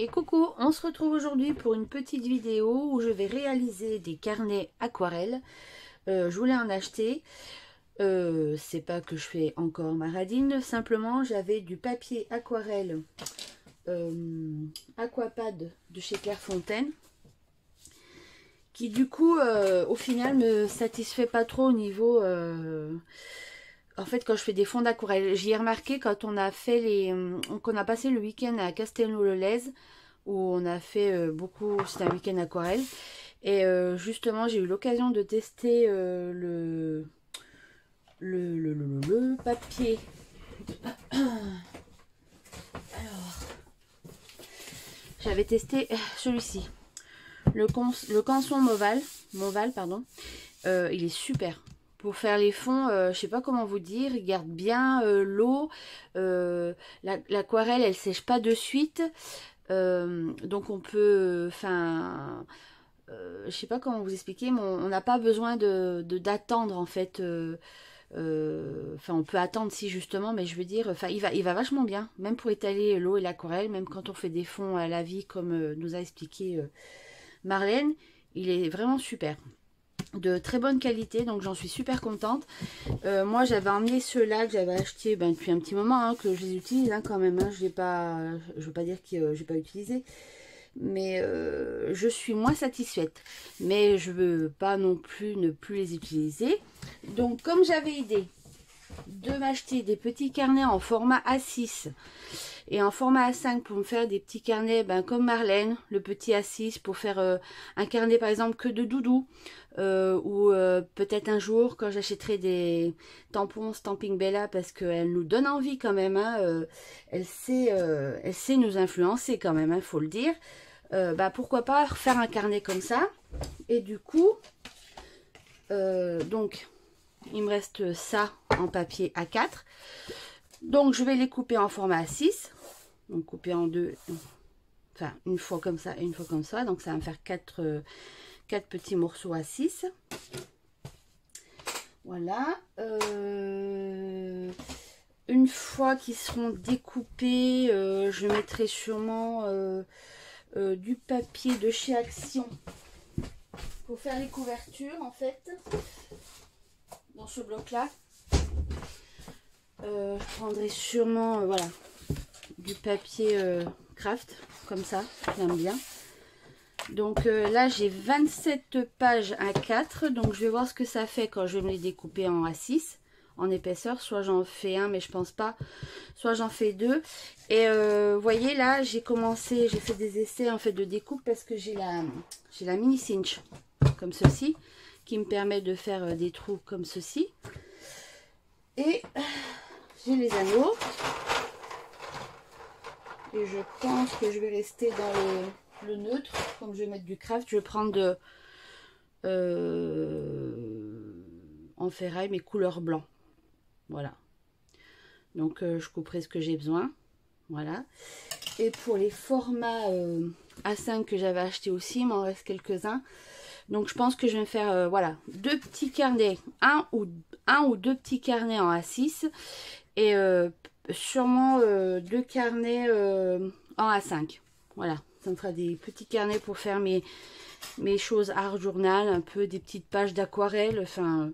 Et coucou, on se retrouve aujourd'hui pour une petite vidéo où je vais réaliser des carnets aquarelles. Je voulais en acheter. C'est pas que je fais encore ma radine, simplement j'avais du papier aquarelle Aquapad de chez Clairefontaine qui du coup au final me satisfait pas trop au niveau en fait quand je fais des fonds d'aquarelle. J'y ai remarqué quand on a fait qu'on a passé le week-end à Castelnau-le-Lez où on a fait beaucoup, c'était un week-end aquarelle et justement j'ai eu l'occasion de tester le papier. Alors j'avais testé celui-ci, le canson Moval pardon. Il est super pour faire les fonds. Je sais pas comment vous dire, il garde bien l'eau, l'aquarelle elle sèche pas de suite, donc on peut, enfin je sais pas comment vous expliquer, mais on n'a pas besoin d'attendre en fait. Enfin, on peut attendre si justement, mais je veux dire, enfin, il va vachement bien, même pour étaler l'eau et l'aquarelle, même quand on fait des fonds à la vie, comme nous a expliqué Marlène, il est vraiment super, de très bonne qualité, donc j'en suis super contente. Moi, j'avais emmené ceux-là que j'avais acheté depuis un petit moment, hein, que je les utilise quand même. Hein, je veux pas dire que j'ai pas utilisé, mais je suis moins satisfaite, mais je veux pas non plus ne plus les utiliser. Donc comme j'avais idée de m'acheter des petits carnets en format A6 et en format A5 pour me faire des petits carnets comme Marlène, le petit A6 pour faire un carnet par exemple que de doudou, ou peut-être un jour quand j'achèterai des tampons Stamping Bella, parce qu'elle nous donne envie quand même, hein, elle sait nous influencer quand même, hein, faut le dire. Pourquoi pas faire un carnet comme ça. Et du coup donc il me reste ça en papier A4, donc je vais les couper en format A6, donc couper en deux, enfin une fois comme ça et une fois comme ça, donc ça va me faire 4 petits morceaux A6. Voilà. Une fois qu'ils seront découpés, je mettrai sûrement du papier de chez Action pour faire les couvertures en fait, dans ce bloc là. Je prendrai sûrement voilà, du papier craft comme ça, j'aime bien. Donc là j'ai 27 pages A4, donc je vais voir ce que ça fait quand je vais me les découper en A6 en épaisseur. Soit j'en fais un, mais je pense pas, soit j'en fais deux. Et vous voyez là, j'ai fait des essais en fait de découpe, parce que j'ai la mini cinch comme ceci qui me permet de faire des trous comme ceci. Et j'ai les anneaux. Et je pense que je vais rester dans le neutre. Comme je vais mettre du craft, je vais prendre en ferraille mes couleurs blanc. Voilà. Donc je couperai ce que j'ai besoin. Voilà. Et pour les formats A5 que j'avais acheté aussi, il m'en reste quelques-uns. Donc je pense que je vais me faire voilà, deux petits carnets, un ou deux petits carnets en A6 et sûrement deux carnets en A5. Voilà, ça me fera des petits carnets pour faire mes choses art journal, un peu des petites pages d'aquarelle. Enfin,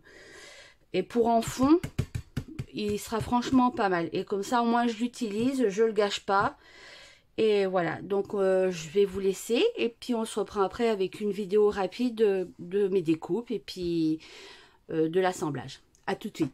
et pour en fond, il sera franchement pas mal. Et comme ça, au moins, je l'utilise, je le gâche pas. Et voilà, donc je vais vous laisser. Et puis, on se reprend après avec une vidéo rapide de mes découpes et puis de l'assemblage. À tout de suite.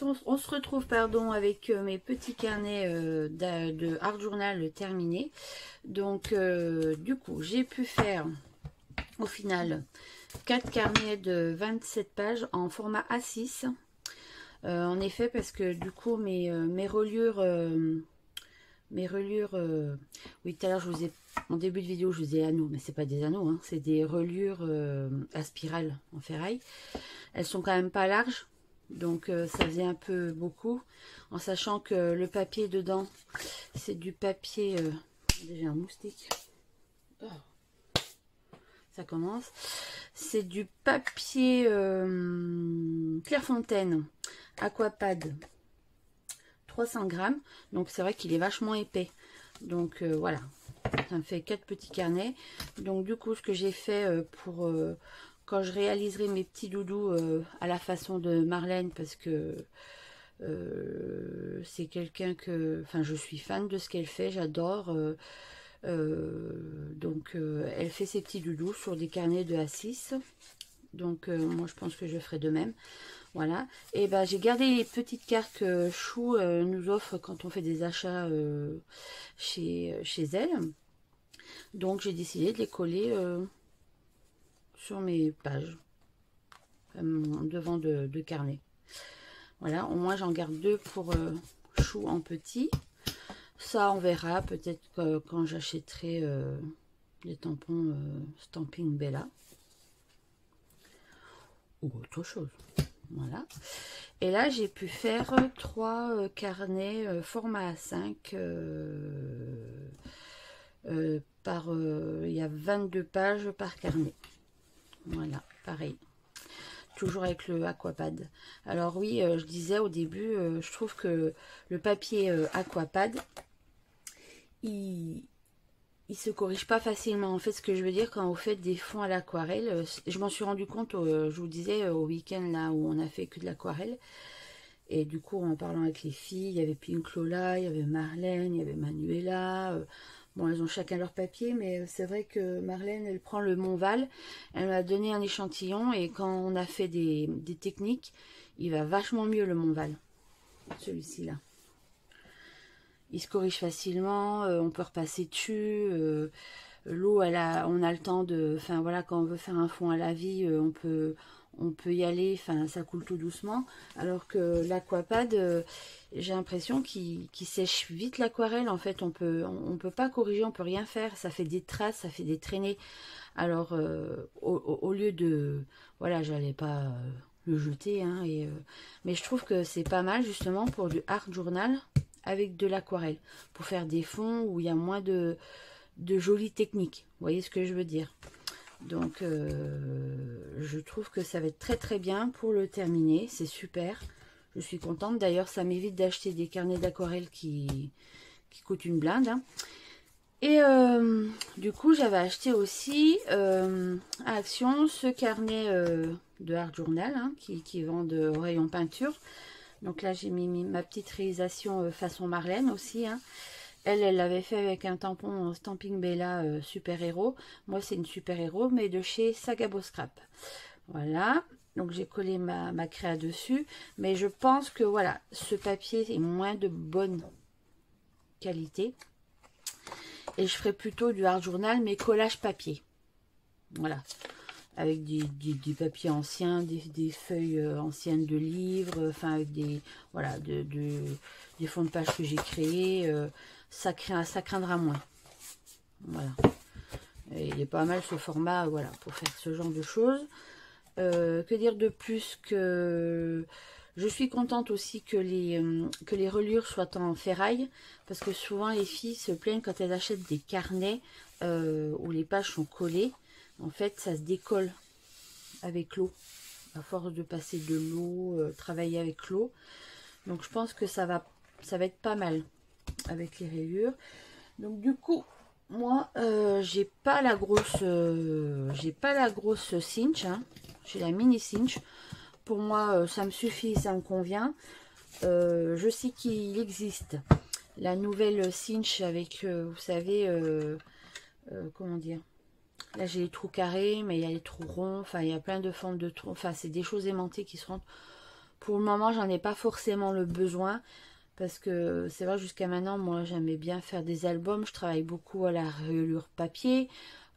on se retrouve pardon, avec mes petits carnets de Art Journal terminés. Donc, du coup, j'ai pu faire au final 4 carnets de 27 pages en format A6. En effet, parce que du coup, mes reliures... oui, tout à l'heure, en début de vidéo, je vous ai anneaux, mais c'est pas des anneaux, hein, c'est des reliures à spirale en ferraille. Elles sont quand même pas larges, donc ça faisait un peu beaucoup, en sachant que le papier dedans, c'est du papier... déjà un moustique. Oh, ça commence. C'est du papier Clairefontaine Aquapad 300 grammes, donc c'est vrai qu'il est vachement épais. Donc voilà, ça me fait 4 petits carnets. Donc du coup, ce que j'ai fait pour quand je réaliserai mes petits doudous à la façon de Marlène, parce que c'est quelqu'un que, enfin, je suis fan de ce qu'elle fait, j'adore. Donc elle fait ses petits doudous sur des carnets de A6. Donc moi je pense que je ferai de même. Voilà. Et ben j'ai gardé les petites cartes que Chou nous offre quand on fait des achats chez elle. Donc j'ai décidé de les coller sur mes pages devant de carnet. Voilà, au moins j'en garde 2 pour Chou en petit. Ça on verra peut-être quand j'achèterai les tampons Stamping Bella ou autre chose. Voilà. Et là, j'ai pu faire 3 carnets format A5 il y a 22 pages par carnet. Voilà, pareil. Toujours avec le Aquapad. Alors oui, je disais au début, je trouve que le papier Aquapad, il se corrige pas facilement. En fait, ce que je veux dire, quand vous faites des fonds à l'aquarelle, je m'en suis rendu compte, je vous disais, au week-end là où on a fait que de l'aquarelle. Et du coup, en parlant avec les filles, il y avait Pink Lola, il y avait Marlène, il y avait Manuela. Bon, elles ont chacun leur papier, mais c'est vrai que Marlène, elle prend le Montval. Elle m'a donné un échantillon et quand on a fait des techniques, il va vachement mieux le Montval, celui-ci là. Il se corrige facilement, on peut repasser dessus. L'eau, on a le temps de... Enfin voilà, quand on veut faire un fond à la vie, on peut y aller, enfin ça coule tout doucement. Alors que l'aquapad, j'ai l'impression qu'il sèche vite l'aquarelle. En fait, on peut pas corriger, on peut rien faire. Ça fait des traces, ça fait des traînées. Alors, au lieu de... Voilà, j'allais pas le jeter, hein, mais je trouve que c'est pas mal justement pour du art journal avec de l'aquarelle, pour faire des fonds où il y a moins de jolies techniques. Vous voyez ce que je veux dire? Donc, je trouve que ça va être très très bien pour le terminer. C'est super. Je suis contente. D'ailleurs, ça m'évite d'acheter des carnets d'aquarelle qui coûtent une blinde. Hein. Et du coup, j'avais acheté aussi à Action ce carnet de Art Journal hein, qui vend au rayon peinture. Donc là, j'ai mis ma petite réalisation façon Marlène aussi. Hein. Elle l'avait fait avec un tampon Stamping Bella Super Héros. Moi, c'est une Super Héros, mais de chez Sagabo Scrap. Voilà. Donc, j'ai collé ma créa dessus. Mais je pense que, voilà, ce papier est moins de bonne qualité. Et je ferai plutôt du Art Journal, mais collage papier. Voilà. Avec du papier ancien, des feuilles anciennes de livres, enfin avec des fonds de page que j'ai créés, ça craindra moins. Voilà. Et il est pas mal ce format, voilà, pour faire ce genre de choses. Que dire de plus que je suis contente aussi que les reliures soient en ferraille, parce que souvent les filles se plaignent quand elles achètent des carnets où les pages sont collées. En fait, ça se décolle avec l'eau. À force de passer de l'eau, travailler avec l'eau. Donc, je pense que ça va être pas mal avec les rayures. Donc, du coup, moi, j'ai pas la grosse cinch. Hein. J'ai la mini cinch. Pour moi, ça me suffit, ça me convient. Je sais qu'il existe la nouvelle cinch avec, vous savez, comment dire. Là, j'ai les trous carrés, mais il y a les trous ronds. Enfin, il y a plein de formes de trous. Enfin, c'est des choses aimantées qui se rentrent. Pour le moment, j'en ai pas forcément le besoin. Parce que c'est vrai, jusqu'à maintenant, moi, j'aimais bien faire des albums. Je travaille beaucoup à la reliure papier.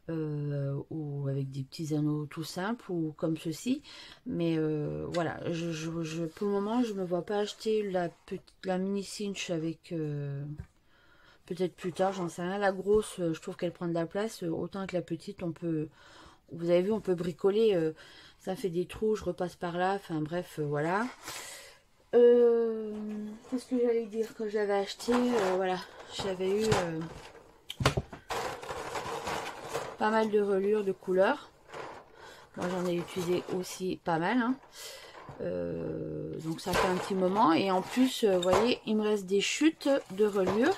Ou avec des petits anneaux tout simples. Ou comme ceci. Mais voilà, pour le moment, je me vois pas acheter la mini cinch avec... peut-être plus tard, j'en sais rien. La grosse, je trouve qu'elle prend de la place. Autant que la petite, on peut... Vous avez vu, on peut bricoler. Ça fait des trous, je repasse par là. Enfin bref, voilà. Qu'est-ce que j'allais dire quand je l'avais acheté? Voilà, j'avais eu pas mal de reliures de couleurs. Moi, j'en ai utilisé aussi pas mal. Hein. Donc ça fait un petit moment. Et en plus, vous voyez, il me reste des chutes de reliures.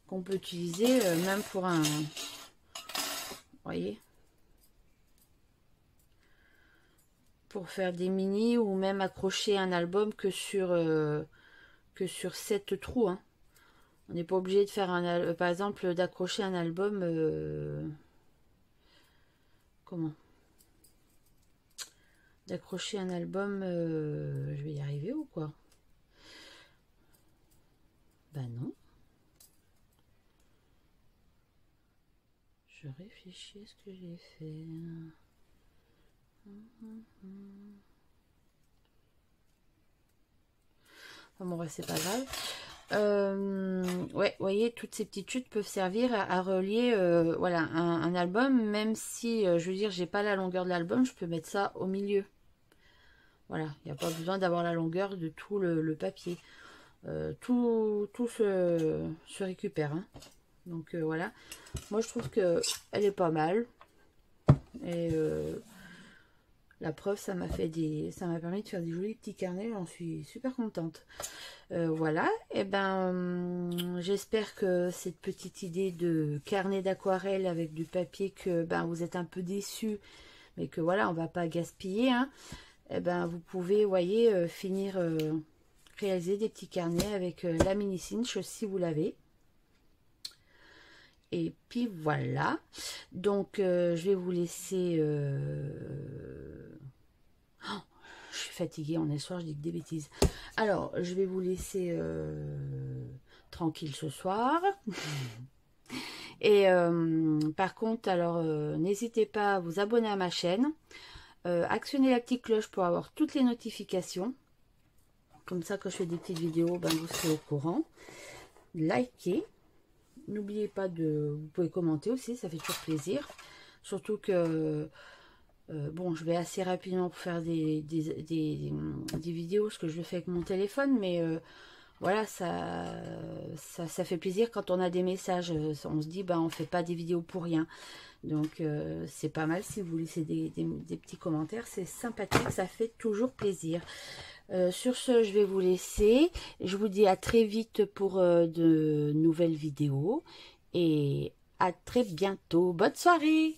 Qu'on peut utiliser même pour un... Vous voyez, pour faire des mini ou même accrocher un album que sur 7 trous. Hein. On n'est pas obligé de faire par exemple d'accrocher un album. Comment? D'accrocher un album. Je vais y arriver ou quoi? Ben non. Je réfléchis à ce que j'ai fait. Bon, ouais, c'est pas grave. Ouais, vous voyez, toutes ces petites chutes peuvent servir à relier voilà, un album, même si, je veux dire, j'ai pas la longueur de l'album, je peux mettre ça au milieu. Voilà, il n'y a pas besoin d'avoir la longueur de tout le papier. Tout se récupère. Hein. Donc voilà, moi je trouve que elle est pas mal. Et la preuve, ça m'a permis de faire des jolis petits carnets, j'en suis super contente. Voilà, et ben j'espère que cette petite idée de carnet d'aquarelle avec du papier, que ben vous êtes un peu déçus, mais que voilà, on va pas gaspiller. Hein. Et ben vous pouvez, voyez, réaliser des petits carnets avec la mini cinch si vous l'avez. Et puis voilà, donc je vais vous laisser... Oh, je suis fatiguée, on est soir, je dis que des bêtises. Alors, je vais vous laisser tranquille ce soir. Et par contre, alors, n'hésitez pas à vous abonner à ma chaîne. Actionnez la petite cloche pour avoir toutes les notifications. Comme ça, quand je fais des petites vidéos, ben, vous serez au courant. Likez. N'oubliez pas de... Vous pouvez commenter aussi, ça fait toujours plaisir. Surtout que... bon, je vais assez rapidement pour faire des vidéos, ce que je le fais avec mon téléphone. Mais voilà, ça fait plaisir quand on a des messages. On se dit, ben, on fait pas des vidéos pour rien. Donc, c'est pas mal si vous laissez des petits commentaires. C'est sympathique, ça fait toujours plaisir. Sur ce, je vais vous laisser. Je vous dis à très vite pour de nouvelles vidéos. Et à très bientôt. Bonne soirée!